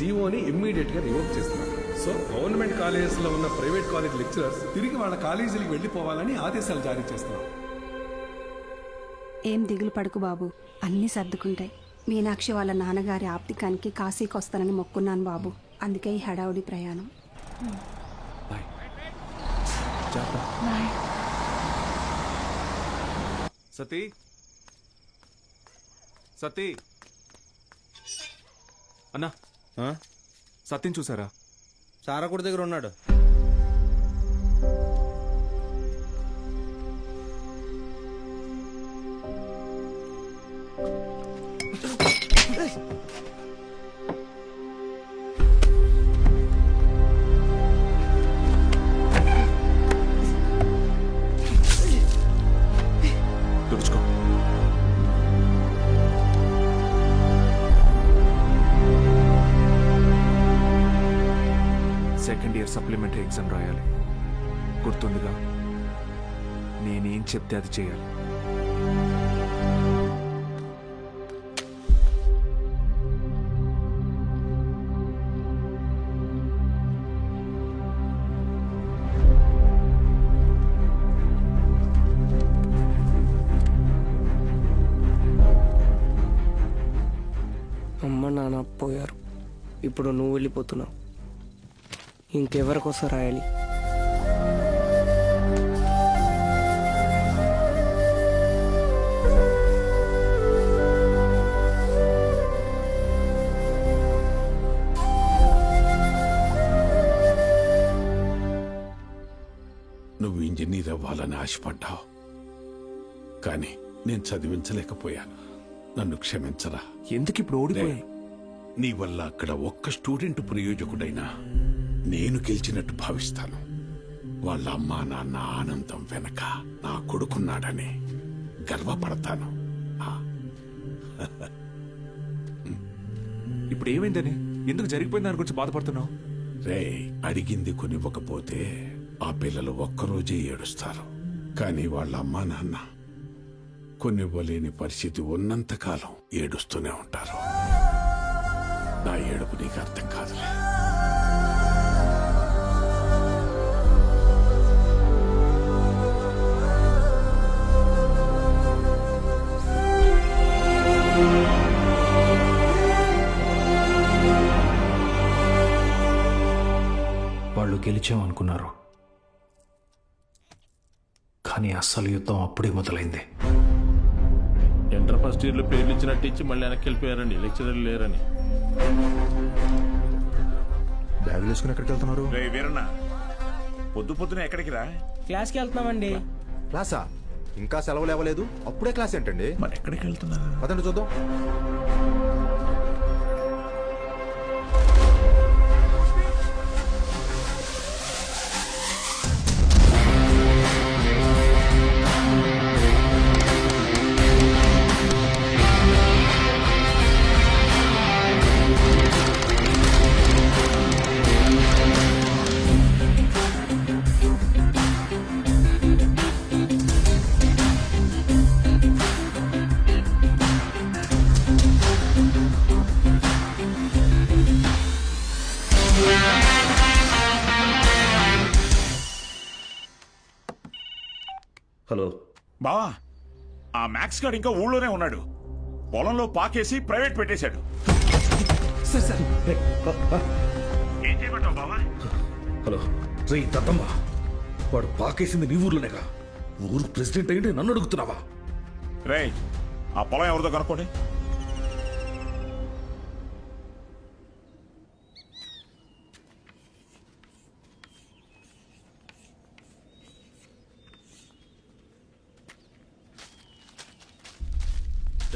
జీవోని ఇమ్మీడియట్ గా రివోక్ చేస్తున్నారు. సో గవర్నమెంట్ కాలేజెస్ లో ఉన్న ప్రైవేట్ కాలేజ్ లెక్చరర్స్ తిరిగి వాళ్ళ కాలేజీలకు వెళ్లిపోవాలని ఆదేశాలు జారీ చేస్తున్నారు. ఏం దిగులు పడుకు బాబు, అన్నీ సర్దుకుంటాయి. మీనాక్షి వాళ్ళ నాన్నగారి ఆప్తికానికి కాశీకి వస్తానని మొక్కున్నాను బాబు. అందుకే ఈ హడావుడి ప్రయాణం. సతీ సతీ అన్నా, సత్యం చూసారా? సారకుడి దగ్గర ఉన్నాడు. తుడుచుకో. సెకండ్ ఇయర్ సప్లిమెంటరీ ఎగ్జామ్ రాయాలి. గుర్తుందిగా, నేనేం చెప్తే అది చేయాలి. అమ్మ నాన్న పోయారు, ఇప్పుడు నువ్వు వెళ్ళిపోతున్నావు. ఇంకెవరికోసం రాయాలి? నువ్వు ఇంజనీర్ అవ్వాలని ఆశపడ్డావు, కానీ నేను చదివించలేకపోయాను. నన్ను క్షమించరా. ఎందుకు ఇప్పుడు ఓడిపోయాయి? నీ వల్ల అక్కడ ఒక్క స్టూడెంట్ ప్రయోజకుడైనా నేను గెలిచినట్టు భావిస్తాను. వాళ్ళ అమ్మా నాన్న ఆనందం వెనక నా కొడుకున్నాడని గర్వపడతాను. ఇప్పుడు ఏమైందని, ఎందుకు జరిగిపోయింది దాని గురించి బాధపడుతున్నావు? రే, అడిగింది కొనివ్వకపోతే ఆ పిల్లలు ఒక్కరోజే ఏడుస్తారు. కానీ వాళ్ళ అమ్మా నాన్న కొనివ్వలేని పరిస్థితి ఉన్నంతకాలం ఏడుస్తూనే ఉంటారు. నా ఏడుపు నీకు అర్థం కాదులే. వాళ్ళు గెలిచామనుకున్నారు, కానీ అస్సలు యుద్ధం అప్పుడే మొదలైంది. ఇంటర్ ఫస్ట్ ఇయర్లో పేర్లు ఇచ్చినట్టు ఇచ్చి మళ్ళీ వెనక్కి వెళ్ళిపోయారండి, లెక్చరర్లు లేరని. బ్యాగులు వేసుకుని ఎక్కడికి వెళ్తున్నారు? వీరన్న, పొద్దున ఎక్కడికి రా? క్లాస్కి వెళ్తున్నామండి. క్లాసా? ఇంకా సెలవులు ఇవ్వలేదు, అప్పుడే క్లాస్ ఏంటండి? మరి ఎక్కడికి వెళ్తున్నారు? పదండి చూద్దాం. హలో బావా, ఆ మ్యాక్స్ గారు ఇంకా ఊళ్ళోనే ఉన్నాడు. పొలంలో పాకేసి ప్రైవేట్ పెట్టేశాడు. ఏం చేయమంటావు బావా? హలో రే దత్తమ్మ, వాడు పాకేసింది నీ ఊర్లోనేగా. ఊరు ప్రెసిడెంట్ అయ్యింటే నన్ను అడుగుతున్నావా? రే, ఆ పొలం ఎవరిదో కనుక్కోండి.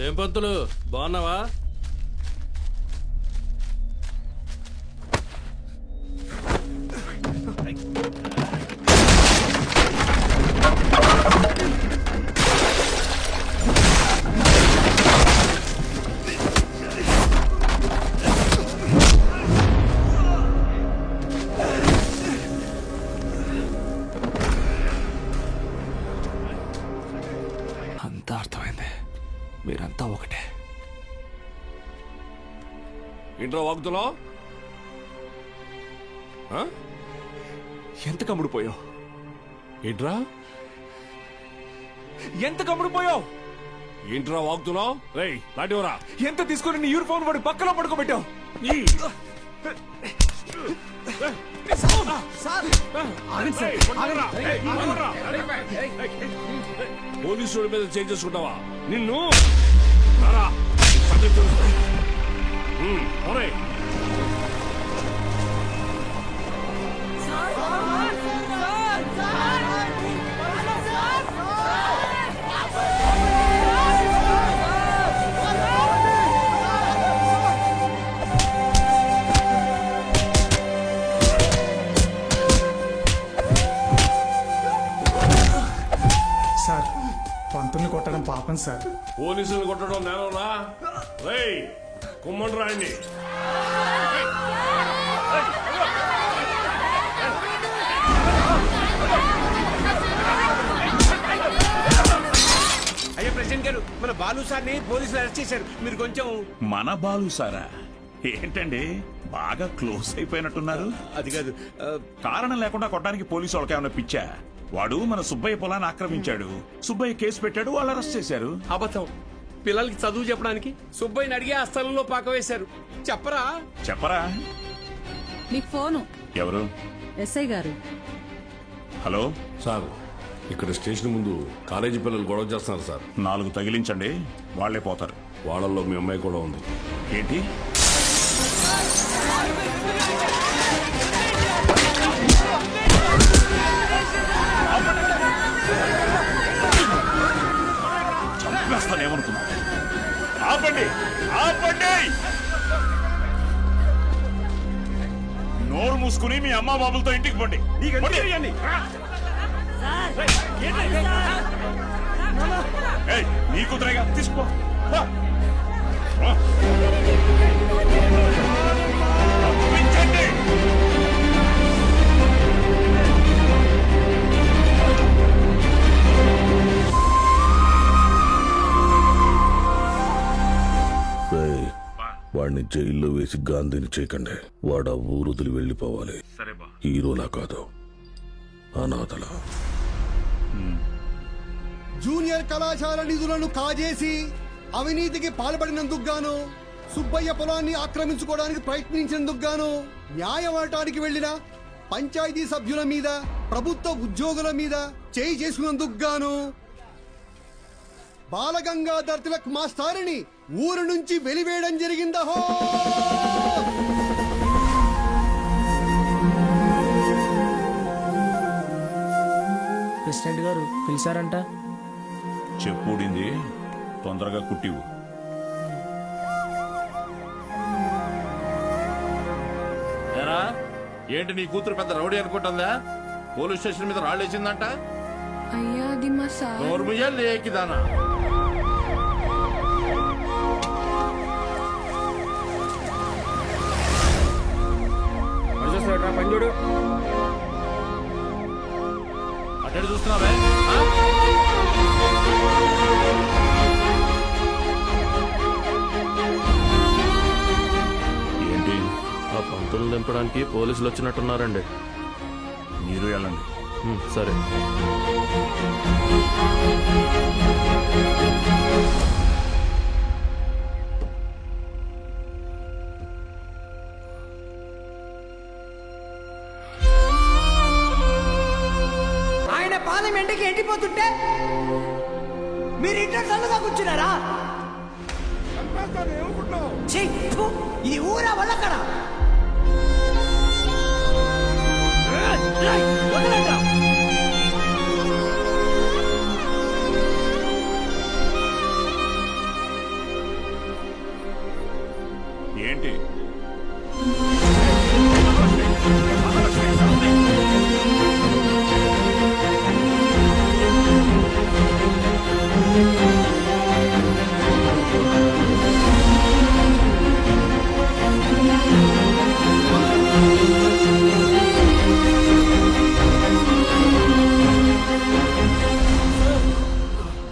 ఏం పంతులు, బాగున్నావా? మీరంతా ఒకటే. ఏంట్రా వాగుతున్నావు? ఆ? ఎంత కమ్ముడు పోయావు? ఏంట్రా ఎంత కమ్ముడు పోయావు? ఏంట్రా వాగుతున్నావు? రేయ్ లాంటివరా ఎంత తీసుకుని నీ యూనిఫామ్ వాడి పక్కలో పడుకోబెట్టావు? పోలీసుల మీద చేంజ్ చేసుకుంటావా? నిన్ను సార్ పంతుల్ని కొట్టడం పాపం సార్. పోలీసులు కొట్టడం నేనంరా. రేయ్ కుమ్మండి రాయండి. అయ్యా ప్రెసిడెంట్ గారు, మన బాలు సార్ని పోలీసులు అరెస్ట్ చేశారు. మీరు కొంచెం. మన బాలు సారా? ఏంటండి బాగా క్లోజ్ అయిపోయినట్టున్నారు? అది కాదు. కారణం లేకుండా కొట్టడానికి పోలీసు వాళ్ళకి ఏమైనా పిచ్చా? వాడు మన సుబ్బయ్య పొలాన్ని ఆక్రమించాడు. సుబ్బయ్య కేసు పెట్టాడు, వాళ్ళు అరెస్ట్ చేశారు. అబద్ధం. పిల్లలకి చదువు చెప్పడానికి సుబ్బయ్యని అడిగి ఆ స్థలంలో పాక వేశారు. చెప్పరా? చెప్పరా? మీకు ఫోను. ఎవరు? ఎస్ఐ గారు. హలో సార్, ఇక్కడ స్టేషన్ ముందు కాలేజీ పిల్లలు గొడవ చేస్తున్నారు సార్. 4 తగిలించండి, వాళ్లే పోతారు. వాళ్ళల్లో మీ అమ్మాయి కూడా ఉంది. ఏంటి? చంపేస్తానేమనుకున్నా? ఆపండి, ఆపండి! నోరు మూసుకుని మీ అమ్మా బాబులతో ఇంటికి పండి. నీ కుదిరేగా తీసుకో. పంపించండి. వాడిని జైల్లో వేసి గాంధీని చేయకండి. వాడు ఆ ఊరు వదిలి వెళ్ళిపోవాలి. హీరోలా కాదు, అనాథల. జూనియర్ కళాశాల నిధులను కాజేసి అవినీతికి పాల్పడినందుకు గాను, సుబ్బయ్య పొలాన్ని ఆక్రమించుకోవడానికి ప్రయత్నించినందుకు గాను, న్యాయం అడటానికి వెళ్లిన పంచాయతీ సభ్యుల మీద, ప్రభుత్వ ఉద్యోగుల మీద చేయి చేసుకున్నందుకు గాను బాలగంగాధర్ తిలక్ మాస్టారిని ఊరు నుంచి వెలివేయడం జరిగిందహో. ప్రెసిడెంట్ గారు పిలిచారంట. చెప్పుడింది తొందరగా కుట్టివు. ఏరా, ఏంటి నీ కూతురు పెద్ద రౌడీ అనుకుంటుందా? పోలీస్ స్టేషన్ మీద రాళ్ళేసిందంట. అయ్యా అది మా సార్. నోర్ముయ్యా లేకిదానా? పంజుడు అటెండ్ చూస్తున్నావే? ఏంటి? ఆ పంతులు దింపడానికి పోలీసులు వచ్చినట్టున్నారండి. మీరు వెళ్ళండి. సరే. ఆయన పార్లమెంట్కి ఎండిపోతుంటే మీరు ఇంట్లో చల్లగా కూర్చున్నారా? ఛీ, ఫు, ఈ ఊరా వల్లక్కడ ఏంటి?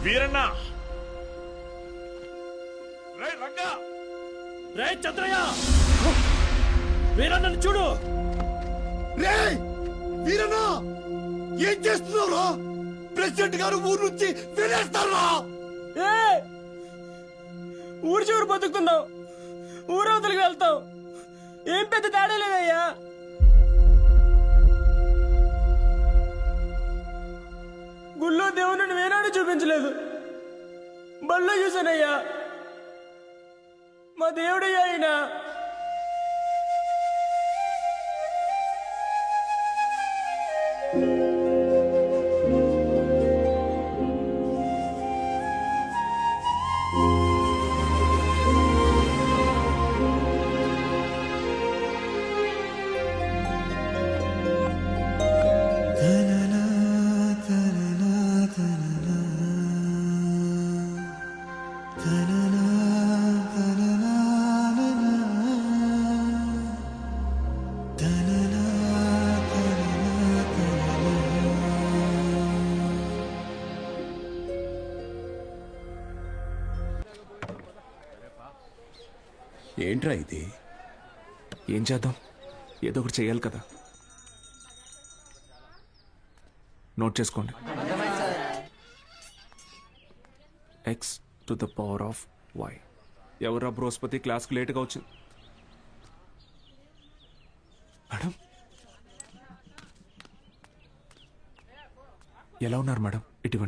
వీరన్న, రే రంగా, రే చంద్రయ్య, వీరన్నను చూడు. రే వీరన్నా ఏం చేస్తున్నావురా? ప్రెసిడెంట్ గారు ఊరు నుంచి వెళ్ళేస్తారా? ఊరు చివరి బతుకుతున్నావు, ఊరవతలికి వెళ్తావు, ఏం పెద్ద తేడా లేదయ్యా. గుళ్ళో దేవుని వేనాడు చూపించలేదు, బళ్ళో చూసానయ్యా. మా దేవుడయ్యా ఆయన. ఏంట్రా ఇది? ఏం చేద్దాం, ఏదో ఒకటి చేయాలి కదా. నోట్ చేసుకోండి. x to the power of y. ఎవరా బృహస్పతి క్లాస్కి లేట్గా వచ్చింది? మేడం ఎలా ఉన్నారు మేడం? ఇటువంటి